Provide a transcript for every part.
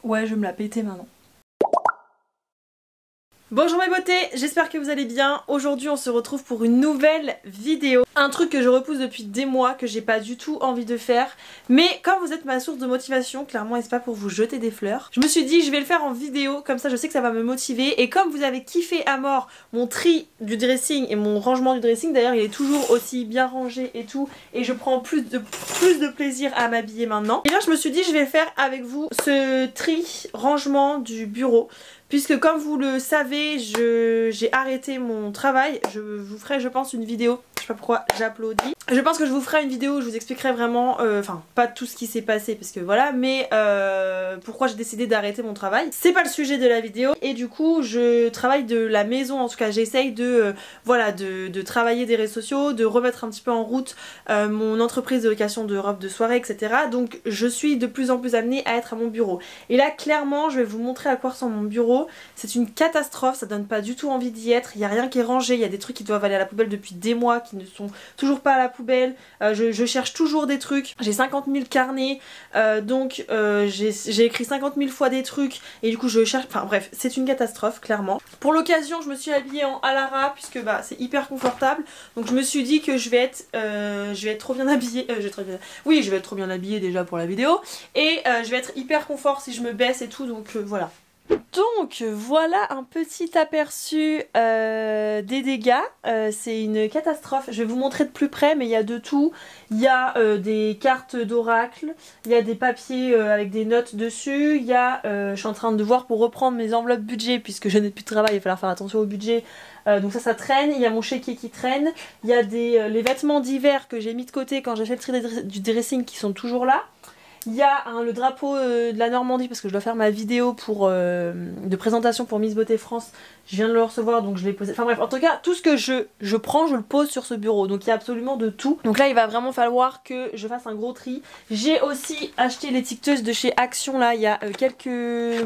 Ouais, je vais me la péter maintenant. Bonjour mes beautés, j'espère que vous allez bien. Aujourd'hui on se retrouve pour une nouvelle vidéo. Un truc que je repousse depuis des mois, que j'ai pas du tout envie de faire. Mais comme vous êtes ma source de motivation, clairement, et c'est pas pour vous jeter des fleurs, je me suis dit je vais le faire en vidéo, comme ça je sais que ça va me motiver. Et comme vous avez kiffé à mort mon tri du dressing et mon rangement du dressing, d'ailleurs il est toujours aussi bien rangé et tout, et je prends plus de plaisir à m'habiller maintenant. Et là je me suis dit je vais faire avec vous ce tri, rangement du bureau. Puisque comme vous le savez, j'ai arrêté mon travail. Je vous ferai je pense une vidéo, je sais pas pourquoi j'applaudis. Je pense que je vous ferai une vidéo où je vous expliquerai vraiment, enfin pas tout ce qui s'est passé parce que voilà, mais pourquoi j'ai décidé d'arrêter mon travail. C'est pas le sujet de la vidéo et du coup je travaille de la maison, en tout cas j'essaye de, voilà, de travailler des réseaux sociaux, de remettre un petit peu en route mon entreprise de location de robes de soirée, etc. Donc je suis de plus en plus amenée à être à mon bureau. Et là clairement je vais vous montrer à quoi ressemble mon bureau. C'est une catastrophe, ça donne pas du tout envie d'y être, il n'y a rien qui est rangé, il y a des trucs qui doivent aller à la poubelle depuis des mois qui ne sont toujours pas à la poubelle, je cherche toujours des trucs, j'ai 50 000 carnets, donc j'ai écrit 50 000 fois des trucs et du coup je cherche, enfin bref, c'est une catastrophe clairement. Pour l'occasion je me suis habillée en Alara puisque bah c'est hyper confortable, donc je me suis dit que je vais être trop bien habillée, oui je vais être trop bien habillée déjà pour la vidéo, et je vais être hyper confort si je me baisse et tout, donc voilà. Donc voilà un petit aperçu des dégâts, c'est une catastrophe, je vais vous montrer de plus près mais il y a de tout, il y a des cartes d'oracle, il y a des papiers avec des notes dessus, il y a, je suis en train de voir pour reprendre mes enveloppes budget puisque je n'ai plus de travail, il va falloir faire attention au budget, donc ça traîne, il y a mon chéquier qui traîne, il y a les vêtements d'hiver que j'ai mis de côté quand j'ai fait le tri du dressing qui sont toujours là. Il y a le drapeau de la Normandie parce que je dois faire ma vidéo de présentation pour Miss Beauté France. Je viens de le recevoir donc je l'ai posé. Enfin bref, en tout cas, tout ce que je prends, je le pose sur ce bureau. Donc il y a absolument de tout. Donc là, il va vraiment falloir que je fasse un gros tri. J'ai aussi acheté l'étiqueteuse de chez Action là il y a quelques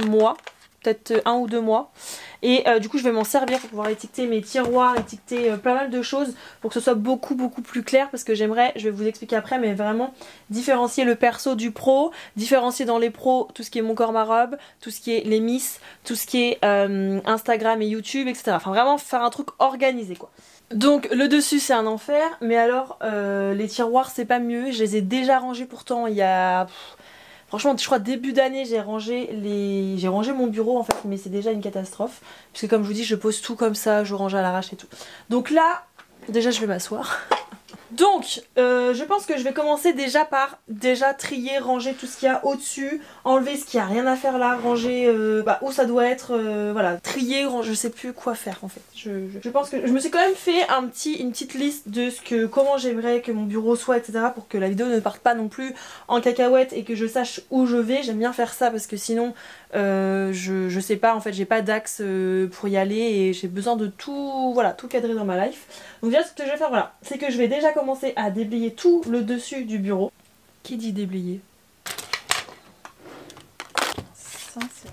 mois. Peut-être 1 ou 2 mois. Et du coup je vais m'en servir pour pouvoir étiqueter mes tiroirs, étiqueter pas mal de choses pour que ce soit beaucoup plus clair, parce que j'aimerais, je vais vous expliquer après, mais vraiment différencier le perso du pro, différencier dans les pros tout ce qui est mon corps ma robe, tout ce qui est les miss, tout ce qui est Instagram et YouTube, etc. Enfin vraiment faire un truc organisé quoi. Donc le dessus c'est un enfer, mais alors les tiroirs c'est pas mieux, je les ai déjà rangés pourtant il y a... Franchement, je crois début d'année, j'ai rangé mon bureau en fait, mais c'est déjà une catastrophe. Puisque comme je vous dis, je pose tout comme ça, je range à l'arrache et tout. Donc là, déjà je vais m'asseoir. Donc, je pense que je vais commencer déjà par trier, ranger tout ce qu'il y a au-dessus, enlever ce qu'il n'y a rien à faire là, ranger où ça doit être, voilà, trier, je sais plus quoi faire en fait. Je pense que je me suis quand même fait une petite liste de comment j'aimerais que mon bureau soit, etc. pour que la vidéo ne parte pas non plus en cacahuète et que je sache où je vais. J'aime bien faire ça parce que sinon, je sais pas, en fait j'ai pas d'axe pour y aller et j'ai besoin de tout, voilà, tout cadrer dans ma life. Donc déjà ce que je vais faire, voilà, c'est que je vais déjà commencer à déblayer tout le dessus du bureau. Qui dit déblayer? Ça c'est...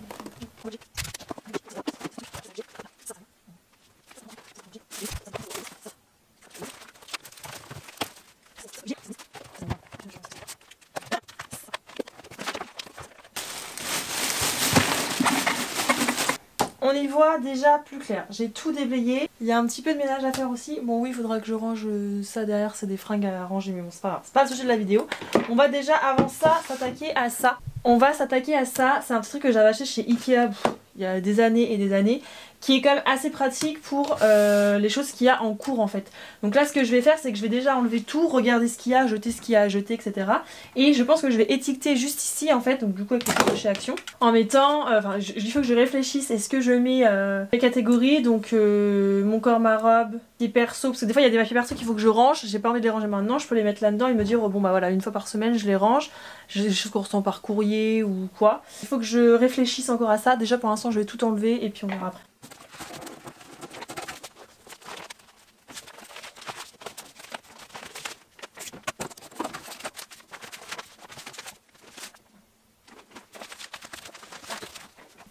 On y voit déjà plus clair, j'ai tout déblayé, il y a un petit peu de ménage à faire aussi. Bon oui, il faudra que je range ça derrière, c'est des fringues à ranger, mais bon c'est pas grave, c'est pas le sujet de la vidéo. On va déjà avant ça s'attaquer à ça. On va s'attaquer à ça, c'est un petit truc que j'avais acheté chez Ikea il y a des années et des années, qui est quand même assez pratique pour les choses qu'il y a en cours en fait. Donc là ce que je vais faire c'est que je vais déjà enlever tout, regarder ce qu'il y a, jeter ce qu'il y a à jeter, etc. Et je pense que je vais étiqueter juste ici en fait, donc du coup avec le truc de chez Action, en mettant, il faut que je réfléchisse, est-ce que je mets les catégories, donc mon corps, ma robe, les perso, parce que des fois il y a des papiers perso qu'il faut que je range, j'ai pas envie de les ranger maintenant, je peux les mettre là-dedans et me dire bon bah voilà, une fois par semaine je les range, j'ai des choses qu'on ressent par courrier ou quoi. Il faut que je réfléchisse encore à ça, déjà pour l'instant je vais tout enlever et puis on verra après.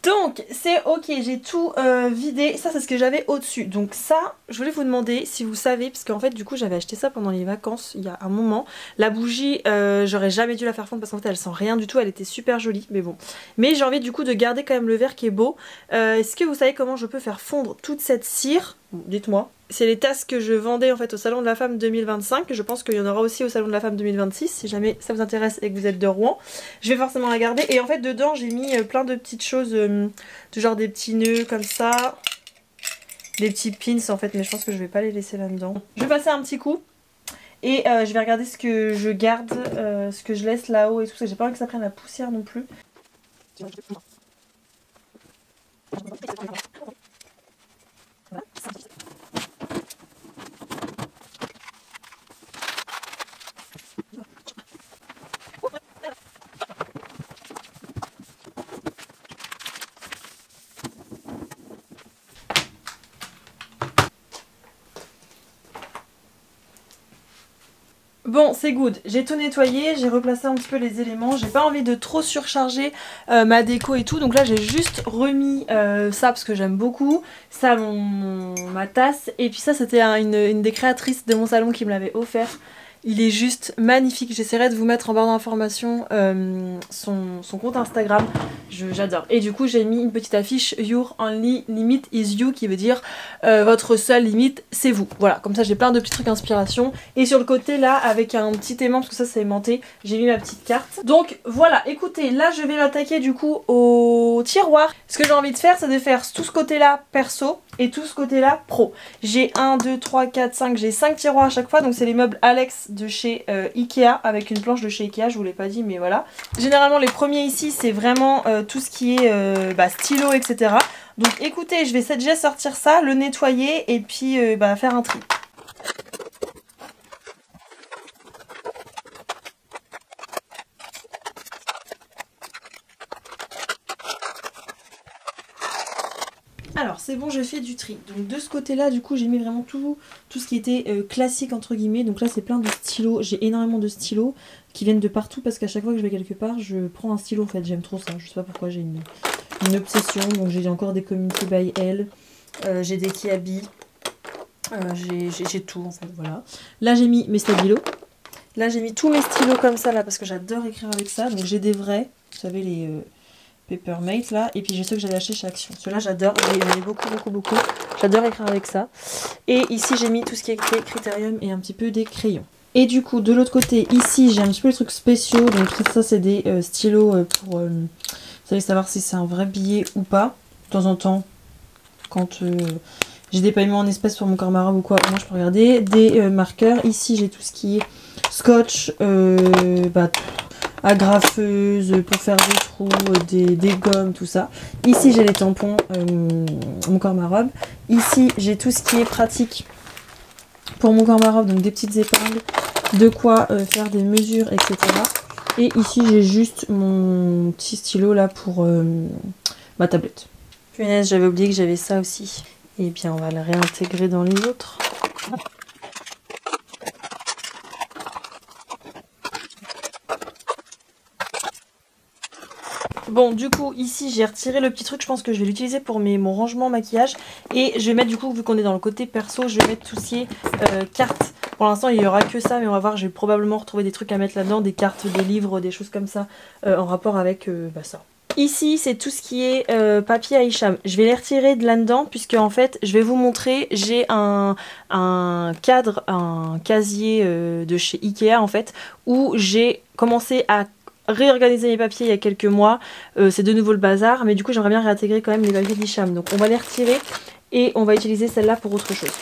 Donc Donc c'est ok, j'ai tout vidé. Ça c'est ce que j'avais au-dessus. Donc ça, je voulais vous demander si vous savez, parce qu'en fait du coup j'avais acheté ça pendant les vacances il y a un moment. La bougie, j'aurais jamais dû la faire fondre parce qu'en fait elle sent rien du tout, elle était super jolie, mais bon. Mais j'ai envie du coup de garder quand même le verre qui est beau. Est-ce que vous savez comment je peux faire fondre toute cette cire? Dites-moi. C'est les tasses que je vendais en fait au Salon de la Femme 2025. Je pense qu'il y en aura aussi au Salon de la Femme 2026 si jamais ça vous intéresse et que vous êtes de Rouen. Je vais forcément la garder. Et en fait dedans j'ai mis plein de petites choses, du genre des petits nœuds comme ça. Des petits pins en fait, mais je pense que je vais pas les laisser là-dedans. Je vais passer un petit coup. Et je vais regarder ce que je garde, ce que je laisse là-haut et tout ça. J'ai pas envie que ça prenne la poussière non plus. Bon, c'est good, j'ai tout nettoyé, j'ai replacé un petit peu les éléments, j'ai pas envie de trop surcharger ma déco et tout, donc là j'ai juste remis ça parce que j'aime beaucoup, ça ma tasse, et puis ça c'était une des créatrices de mon salon qui me l'avait offert. Il est juste magnifique, j'essaierai de vous mettre en barre d'informations son compte Instagram, j'adore. Et du coup j'ai mis une petite affiche Your only limit is you, qui veut dire votre seule limite c'est vous. Voilà, comme ça j'ai plein de petits trucs inspiration. Et sur le côté là avec un petit aimant, parce que ça c'est aimanté, j'ai mis ma petite carte. Donc voilà, écoutez, là je vais m'attaquer du coup au tiroir. Ce que j'ai envie de faire c'est de faire tout ce côté là perso et tout ce côté là pro. J'ai 1, 2, 3, 4, 5, j'ai 5 tiroirs à chaque fois, donc c'est les meubles Alex de chez Ikea, avec une planche de chez Ikea, je vous l'ai pas dit mais voilà. Généralement les premiers ici c'est vraiment tout ce qui est stylo etc. Donc écoutez, je vais déjà sortir ça, le nettoyer et puis faire un tri. Alors c'est bon, j'ai fait du tri. Donc de ce côté là du coup j'ai mis vraiment tout ce qui était classique entre guillemets. Donc là c'est plein de stylos, j'ai énormément de stylos qui viennent de partout parce qu'à chaque fois que je vais quelque part je prends un stylo en fait, j'aime trop ça. Je sais pas pourquoi, j'ai une obsession. Donc j'ai encore des Community by Elle, j'ai des Kiabi, j'ai tout en fait, voilà. Là j'ai mis mes stabilos. Là j'ai mis tous mes stylos comme ça là parce que j'adore écrire avec ça. Donc j'ai des vrais, vous savez les... Papermate là, et puis j'ai ceux que j'avais acheté chez Action. Ceux-là j'adore, j'en ai beaucoup. J'adore écrire avec ça. Et ici j'ai mis tout ce qui est Critérium et un petit peu des crayons. Et du coup de l'autre côté, ici j'ai un petit peu les trucs spéciaux. Donc ça c'est des stylos pour vous savez savoir si c'est un vrai billet ou pas. De temps en temps, quand j'ai des paiements en espèces sur mon Karmarab ou quoi, moi je peux regarder. Des marqueurs, ici j'ai tout ce qui est scotch, agrafeuse pour faire des trous, des gommes, tout ça. Ici j'ai les tampons, mon Karmarab. Ici j'ai tout ce qui est pratique pour mon Karmarab, donc des petites épingles, de quoi faire des mesures, etc. Et ici j'ai juste mon petit stylo là pour ma tablette. Punaise, j'avais oublié que j'avais ça aussi. Et bien on va le réintégrer dans les autres. Bon du coup ici j'ai retiré le petit truc, je pense que je vais l'utiliser pour mon rangement maquillage. Et je vais mettre du coup, vu qu'on est dans le côté perso, je vais mettre tout ce qui est cartes. Pour l'instant il n'y aura que ça, mais on va voir, je vais probablement retrouver des trucs à mettre là-dedans, des cartes, des livres, des choses comme ça en rapport avec ça. Ici c'est tout ce qui est papier à Hicham. Je vais les retirer de là-dedans puisque en fait je vais vous montrer, j'ai un cadre, un casier de chez Ikea en fait, où j'ai commencé à réorganiser mes papiers il y a quelques mois. C'est de nouveau le bazar, mais du coup j'aimerais bien réintégrer quand même les papiers d'Hicham. Donc on va les retirer et on va utiliser celle-là pour autre chose.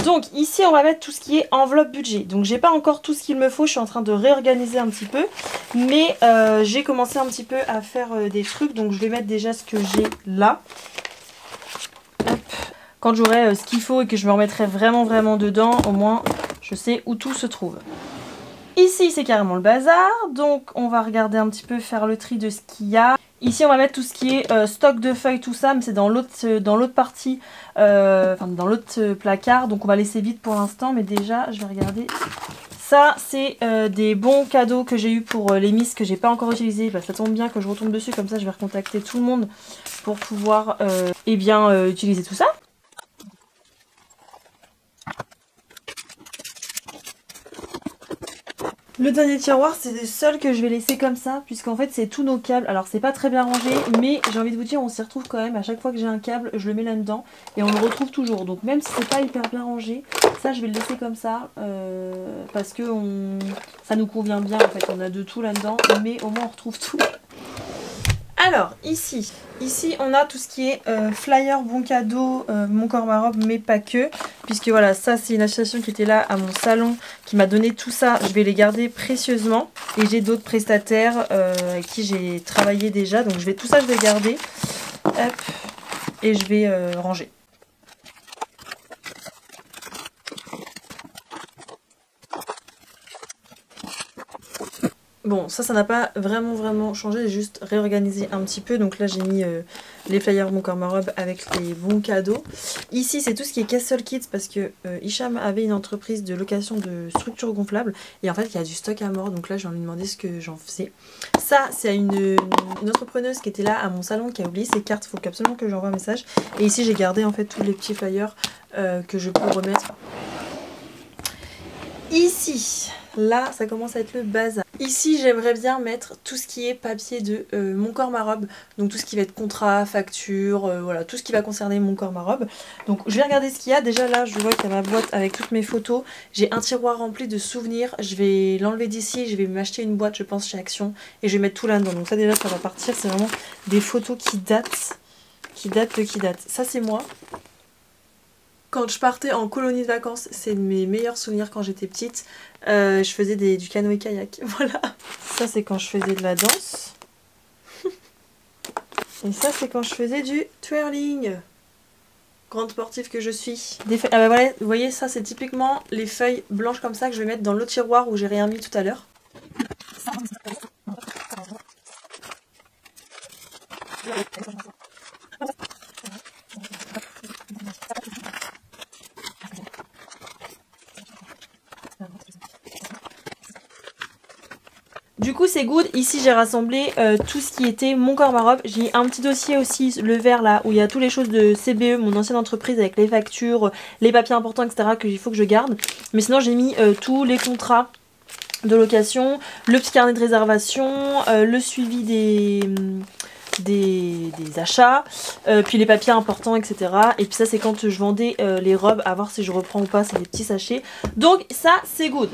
Donc ici on va mettre tout ce qui est enveloppe budget. Donc j'ai pas encore tout ce qu'il me faut, je suis en train de réorganiser un petit peu. Mais j'ai commencé un petit peu à faire des trucs. Donc je vais mettre déjà ce que j'ai là. Hop. Quand j'aurai ce qu'il faut et que je me remettrai vraiment dedans, au moins je sais où tout se trouve. Ici c'est carrément le bazar. Donc on va regarder un petit peu, faire le tri de ce qu'il y a. Ici on va mettre tout ce qui est stock de feuilles, tout ça, mais c'est dans l'autre partie, enfin dans l'autre placard, donc on va laisser vide pour l'instant, mais déjà je vais regarder Ça c'est des bons cadeaux que j'ai eu pour les Miss que j'ai pas encore utilisés. Bah, ça tombe bien que je retombe dessus, comme ça je vais recontacter tout le monde pour pouvoir eh bien, utiliser tout ça. Le dernier tiroir, c'est le seul que je vais laisser comme ça, puisqu'en fait c'est tous nos câbles. Alors c'est pas très bien rangé, mais j'ai envie de vous dire, on s'y retrouve quand même. À chaque fois que j'ai un câble, je le mets là-dedans et on le retrouve toujours. Donc même si c'est pas hyper bien rangé, ça je vais le laisser comme ça, parce que ça nous convient bien en fait. On a de tout là-dedans, mais au moins on retrouve tout. Alors ici on a tout ce qui est flyer, bon cadeau, mon corps ma robe, mais pas que. Puisque voilà, ça c'est une association qui était là à mon salon, qui m'a donné tout ça. Je vais les garder précieusement. Et j'ai d'autres prestataires avec qui j'ai travaillé déjà. Donc tout ça je vais garder. Hop, et je vais ranger. Bon, ça n'a pas vraiment changé, j'ai juste réorganisé un petit peu. Donc là j'ai mis les flyers Mon Corps Ma Robe avec les bons cadeaux. Ici c'est tout ce qui est Castle Kids, parce que Hicham avait une entreprise de location de structures gonflables. Et en fait il y a du stock à mort, donc là je viens lui demander ce que j'en faisais. Ça c'est une entrepreneuse qui était là à mon salon, qui a oublié ses cartes, il faut absolument que j'envoie un message. Et ici j'ai gardé en fait tous les petits flyers que je peux remettre. Ici, là ça commence à être le bazar. Ici j'aimerais bien mettre tout ce qui est papier de Mon Corps Ma Robe. Donc tout ce qui va être contrat, facture, voilà, tout ce qui va concerner Mon Corps Ma Robe. Donc je vais regarder ce qu'il y a. Déjà là je vois qu'il y a ma boîte avec toutes mes photos. J'ai un tiroir rempli de souvenirs. Je vais l'enlever d'ici, je vais m'acheter une boîte je pense chez Action. Et je vais mettre tout là-dedans. Donc ça déjà ça va partir, c'est vraiment des photos qui datent. Ça c'est moi. Quand je partais en colonie de vacances, c'est mes meilleurs souvenirs quand j'étais petite. Je faisais du canoë-kayak, voilà. Ça c'est quand je faisais de la danse. Et ça c'est quand je faisais du twirling. Grande sportive que je suis. Ah bah voilà, vous voyez ça c'est typiquement les feuilles blanches comme ça que je vais mettre dans le tiroir où j'ai rien mis tout à l'heure. Du coup c'est good, ici j'ai rassemblé tout ce qui était Mon Corps Ma Robe. J'ai un petit dossier aussi, le vert là, où il y a toutes les choses de CBE, mon ancienne entreprise, avec les factures, les papiers importants etc. qu'il faut que je garde. Mais sinon j'ai mis tous les contrats de location, le petit carnet de réservation, le suivi des achats, puis les papiers importants etc. Et puis ça c'est quand je vendais les robes, à voir si je reprends ou pas, c'est des petits sachets. Donc ça c'est good.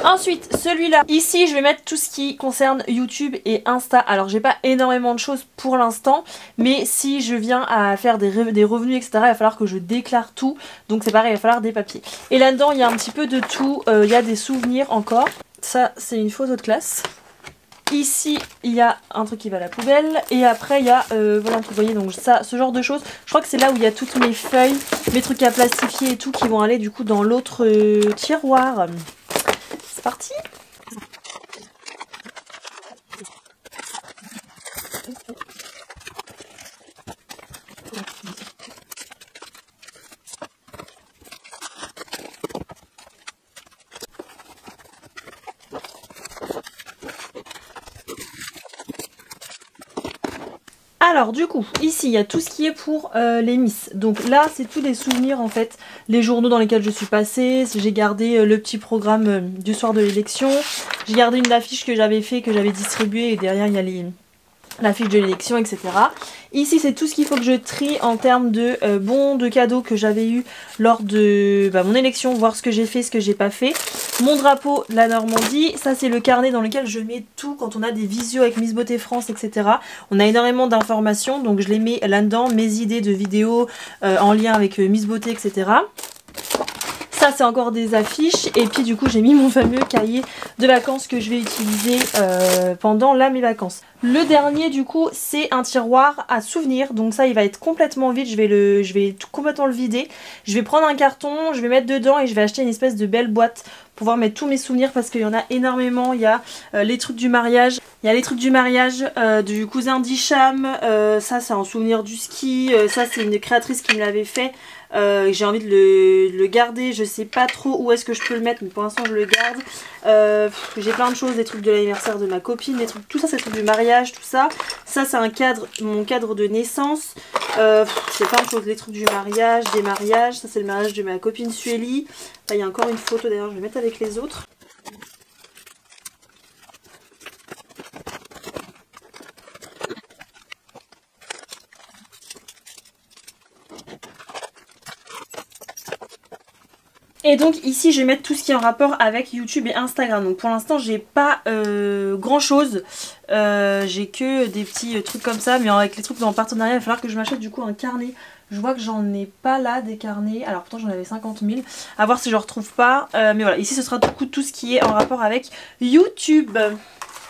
Ensuite celui-là, ici je vais mettre tout ce qui concerne YouTube et Insta. Alors j'ai pas énormément de choses pour l'instant, mais si je viens à faire des revenus etc, il va falloir que je déclare tout. Donc c'est pareil, il va falloir des papiers. Et là-dedans il y a un petit peu de tout, il y a des souvenirs encore. Ça c'est une photo de classe. Ici il y a un truc qui va à la poubelle. Et après il y a voilà un truc, vous voyez, donc ça, ce genre de choses. Je crois que c'est là où il y a toutes mes feuilles, mes trucs à plastifier et tout, qui vont aller du coup dans l'autre tiroir. C'est parti. Alors du coup, ici il y a tout ce qui est pour les Miss. Donc là c'est tous les souvenirs en fait, les journaux dans lesquels je suis passée. J'ai gardé le petit programme du soir de l'élection. J'ai gardé une affiche que j'avais fait, que j'avais distribuée, et derrière il y a l'affiche de l'élection etc. Ici c'est tout ce qu'il faut que je trie en termes de bons de cadeaux que j'avais eu lors de mon élection, voir ce que j'ai fait, ce que j'ai pas fait. Mon drapeau de la Normandie, ça c'est le carnet dans lequel je mets tout quand on a des visios avec Miss Beauté France etc. On a énormément d'informations, donc je les mets là-dedans, mes idées de vidéos en lien avec Miss Beauté etc. Ça c'est encore des affiches, et puis du coup j'ai mis mon fameux cahier de vacances que je vais utiliser pendant mes vacances. Le dernier du coup c'est un tiroir à souvenirs, donc ça il va être complètement vide, je vais complètement le vider. Je vais prendre un carton, je vais mettre dedans et je vais acheter une espèce de belle boîte pour pouvoir mettre tous mes souvenirs, parce qu'il y en a énormément. Il y a les trucs du mariage, Il y a les trucs du mariage du cousin d'Hicham, ça c'est en souvenir du ski, ça c'est une créatrice qui me l'avait fait. J'ai envie de le garder, je sais pas trop où est-ce que je peux le mettre, mais pour l'instant je le garde. J'ai plein de choses, des trucs de l'anniversaire de ma copine, des trucs, tout ça c'est des trucs du mariage, tout ça. Ça c'est un cadre, mon cadre de naissance. C'est plein de choses, les trucs du mariage, des mariages. Ça c'est le mariage de ma copine Suélie. Là il y a encore une photo d'ailleurs, je vais mettre avec les autres. Et donc ici je vais mettre tout ce qui est en rapport avec YouTube et Instagram. Donc pour l'instant j'ai pas grand chose. J'ai que des petits trucs comme ça. Mais avec les trucs en partenariat il va falloir que je m'achète du coup un carnet. Je vois que j'en ai pas là des carnets. Alors pourtant j'en avais 50 000. À voir si je retrouve pas. Mais voilà, ici ce sera du coup tout ce qui est en rapport avec YouTube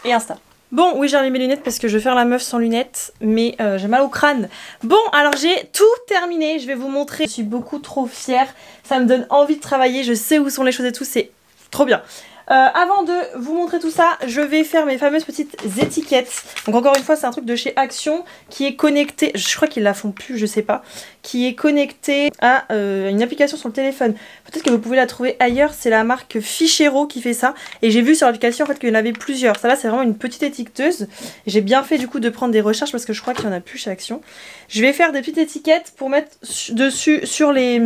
et Insta. Bon, oui, j'ai enlevé mes lunettes parce que je vais faire la meuf sans lunettes, mais j'ai mal au crâne. Bon, alors j'ai tout terminé, je vais vous montrer. Je suis beaucoup trop fière, ça me donne envie de travailler, je sais où sont les choses et tout, c'est trop bien. Avant de vous montrer tout ça, je vais faire mes fameuses petites étiquettes. Donc encore une fois, c'est un truc de chez Action qui est connecté, je crois qu'ils la font plus, je sais pas, qui est connecté à une application sur le téléphone. Peut-être que vous pouvez la trouver ailleurs, c'est la marque Fichero qui fait ça. Et j'ai vu sur l'application en fait qu'il y en avait plusieurs. Ça là, c'est vraiment une petite étiqueteuse. J'ai bien fait du coup de prendre des recherches parce que je crois qu'il y en a plus chez Action. Je vais faire des petites étiquettes pour mettre dessus sur les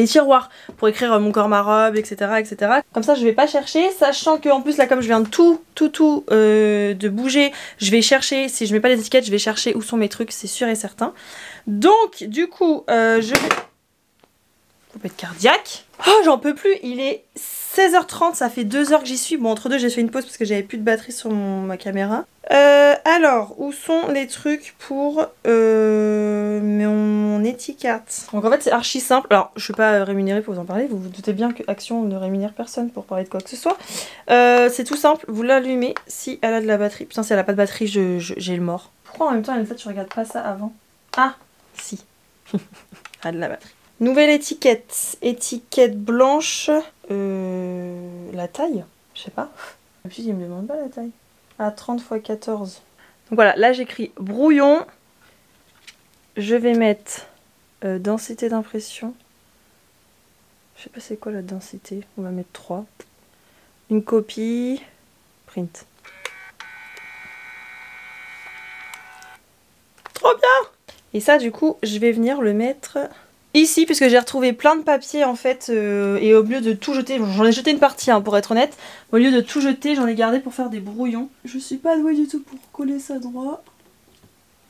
tiroirs pour écrire mon corps, ma robe, etc., etc. Comme ça je vais pas chercher, sachant que en plus là comme je viens de tout de bouger, je vais chercher, si je mets pas les étiquettes je vais chercher où sont mes trucs, c'est sûr et certain. Donc du coup je vais... Faut pas être cardiaque. Oh j'en peux plus, il est 16h30, ça fait 2 heures que j'y suis. Bon entre deux j'ai fait une pause parce que j'avais plus de batterie sur ma caméra. Alors, où sont les trucs pour mon étiquette? Donc en fait c'est archi simple. Alors je suis pas rémunérée pour vous en parler. Vous vous doutez bien que Action ne rémunère personne pour parler de quoi que ce soit. C'est tout simple, vous l'allumez si elle a de la batterie. Putain si elle a pas de batterie j'ai le mort. Pourquoi en même temps tu regardes pas ça avant? Ah si. Elle a de la batterie. Nouvelle étiquette. Étiquette blanche. La taille? Je sais pas. D'habitude il me demande pas la taille. À 30 x 14. Donc voilà, là j'écris brouillon. Je vais mettre densité d'impression. Je sais pas c'est quoi la densité. On va mettre 3. Une copie. Print. Trop bien! Et ça du coup je vais venir le mettre ici puisque j'ai retrouvé plein de papiers en fait et au lieu de tout jeter, j'en ai jeté une partie hein, pour être honnête, au lieu de tout jeter j'en ai gardé pour faire des brouillons. Je suis pas douée du tout pour coller ça droit.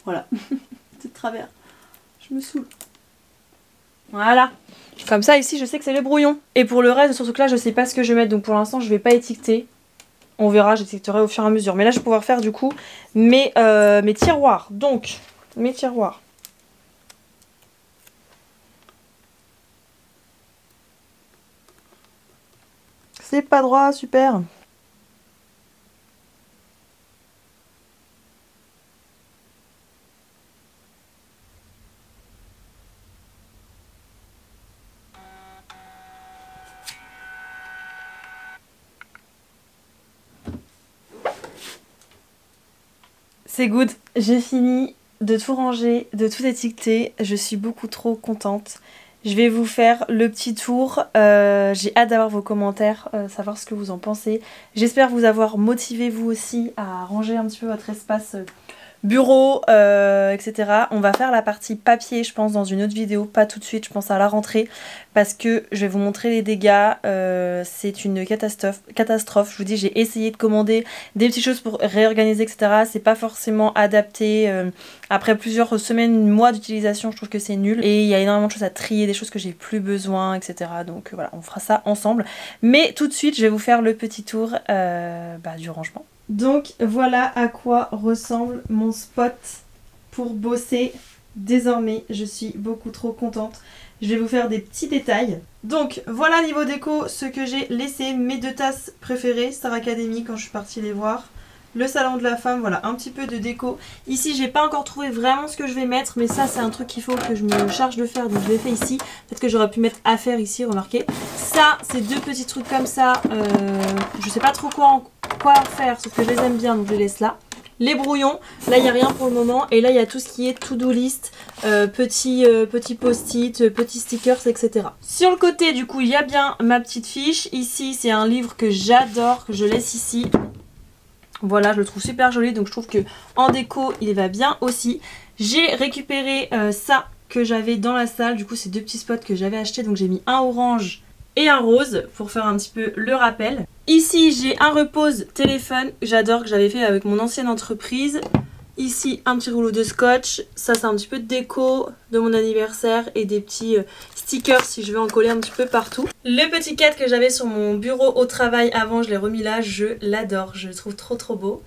Voilà, c'est de travers, je me saoule. Voilà, comme ça ici je sais que c'est les brouillons. Et pour le reste sur ce truc là je sais pas ce que je vais mettre donc pour l'instant je vais pas étiqueter. On verra, j'étiqueterai au fur et à mesure. Mais là je vais pouvoir faire du coup mes tiroirs. Donc mes tiroirs. C'est pas droit, super. C'est good, j'ai fini de tout ranger, de tout étiqueter. Je suis beaucoup trop contente. Je vais vous faire le petit tour, j'ai hâte d'avoir vos commentaires, savoir ce que vous en pensez. J'espère vous avoir motivé vous aussi à ranger un petit peu votre espace bureau, etc. On va faire la partie papier je pense dans une autre vidéo, pas tout de suite, je pense à la rentrée. Parce que je vais vous montrer les dégâts, c'est une catastrophe. Je vous dis j'ai essayé de commander des petites choses pour réorganiser etc. C'est pas forcément adapté. Après plusieurs semaines, mois d'utilisation je trouve que c'est nul. Et il y a énormément de choses à trier, des choses que j'ai plus besoin etc. Donc voilà on fera ça ensemble. Mais tout de suite je vais vous faire le petit tour du rangement. Donc voilà à quoi ressemble mon spot pour bosser. Désormais je suis beaucoup trop contente. Je vais vous faire des petits détails. Donc voilà niveau déco ce que j'ai laissé. Mes 2 tasses préférées, Star Academy quand je suis partie les voir. Le salon de la femme, voilà un petit peu de déco. Ici j'ai pas encore trouvé vraiment ce que je vais mettre. Mais ça c'est un truc qu'il faut que je me charge de faire. Donc je l'ai fait ici. Peut-être que j'aurais pu mettre affaires ici, remarquez. Ça c'est 2 petits trucs comme ça. Je sais pas trop quoi quoi faire, sauf que je les aime bien donc je les laisse là. Les brouillons, là il n'y a rien pour le moment et là il y a tout ce qui est to-do list, petits post-it, petits stickers, etc. Sur le côté du coup il y a bien ma petite fiche. Ici c'est un livre que j'adore, que je laisse ici. Voilà, je le trouve super joli donc je trouve que en déco il va bien aussi. J'ai récupéré ça que j'avais dans la salle, du coup c'est 2 petits spots que j'avais acheté, donc j'ai mis un orange et un rose pour faire un petit peu le rappel. Ici j'ai un repose téléphone, j'adore, que j'avais fait avec mon ancienne entreprise. Ici un petit rouleau de scotch, ça c'est un petit peu de déco de mon anniversaire et des petits stickers si je veux en coller un petit peu partout. Le petit cadre que j'avais sur mon bureau au travail avant, je l'ai remis là, je l'adore, je le trouve trop beau.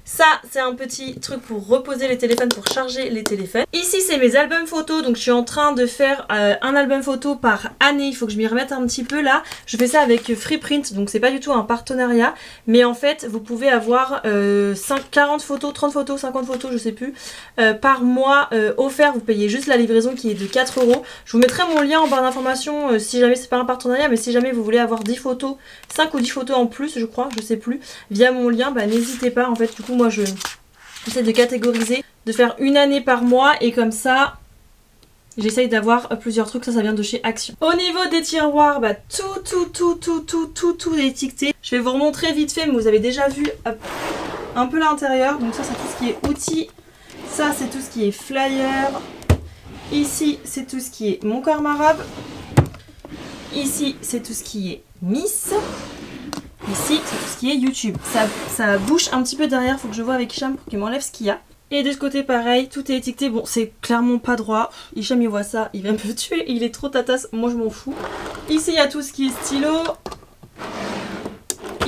Ça c'est un petit truc pour reposer les téléphones, pour charger les téléphones. Ici c'est mes albums photos, donc je suis en train de faire un album photo par année. Il faut que je m'y remette un petit peu là. Je fais ça avec Freeprint, donc c'est pas du tout un partenariat. Mais en fait vous pouvez avoir 40 photos, 30 photos, 50 photos je sais plus par mois offert. Vous payez juste la livraison qui est de 4 €. Je vous mettrai mon lien en barre d'informations si jamais c'est pas un partenariat. Mais si jamais vous voulez avoir 10 photos, 5 ou 10 photos en plus je crois, je sais plus, via mon lien, bah n'hésitez pas. En fait du coup moi j'essaie de catégoriser, de faire une année par mois et comme ça j'essaye d'avoir plusieurs trucs. Ça vient de chez Action. Au niveau des tiroirs, bah tout est étiqueté. Je vais vous remontrer vite fait mais vous avez déjà vu un peu l'intérieur. Donc ça c'est tout ce qui est outils, ça c'est tout ce qui est flyer, ici c'est tout ce qui est Mon Corps Marabe, ici c'est tout ce qui est Miss. Ici, c'est tout ce qui est YouTube. Ça bouge un petit peu derrière, faut que je vois avec Hicham pour qu'il m'enlève ce qu'il y a. Et de ce côté, pareil, tout est étiqueté. Bon, c'est clairement pas droit. Hicham, il voit ça, il va me tuer. Il est trop tatasse, moi je m'en fous. Ici, il y a tout ce qui est stylo.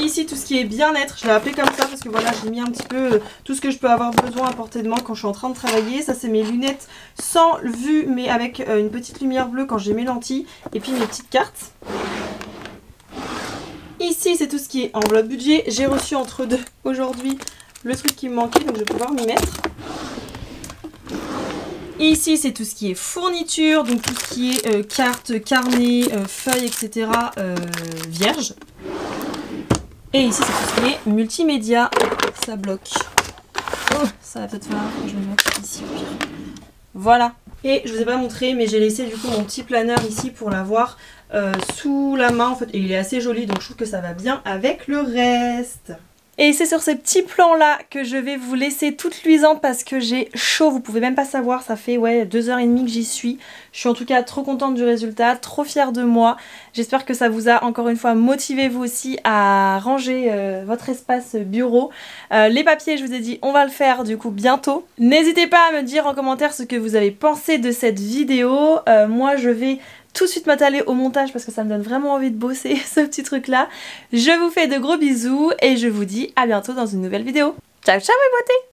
Ici, tout ce qui est bien-être. Je l'ai appelé comme ça parce que voilà, j'ai mis un petit peu tout ce que je peux avoir besoin à portée de main quand je suis en train de travailler. Ça, c'est mes lunettes sans vue, mais avec une petite lumière bleue quand j'ai mes lentilles. Et puis mes petites cartes. Ici c'est tout ce qui est enveloppe budget. J'ai reçu entre deux aujourd'hui le truc qui me manquait donc je vais pouvoir m'y mettre. Ici c'est tout ce qui est fourniture, donc tout ce qui est cartes, carnets, feuilles, etc. Vierge. Et ici c'est tout ce qui est multimédia. Ça bloque. Oh, ça va peut-être falloir que je le mette ici au pire. Voilà. Et je vous ai pas montré mais j'ai laissé du coup mon petit planeur ici pour l'avoir sous la main en fait. Et il est assez joli donc je trouve que ça va bien avec le reste. Et c'est sur ces petits plans là que je vais vous laisser toute luisante parce que j'ai chaud, vous pouvez même pas savoir, ça fait 2h30 que j'y suis. Je suis en tout cas trop contente du résultat, trop fière de moi. J'espère que ça vous a encore une fois motivé vous aussi à ranger votre espace bureau. Les papiers, je vous ai dit, on va le faire du coup bientôt. N'hésitez pas à me dire en commentaire ce que vous avez pensé de cette vidéo. Moi je vais tout de suite m'atteler au montage parce que ça me donne vraiment envie de bosser ce petit truc là. Je vous fais de gros bisous et je vous dis à bientôt dans une nouvelle vidéo. Ciao ciao mes beautés!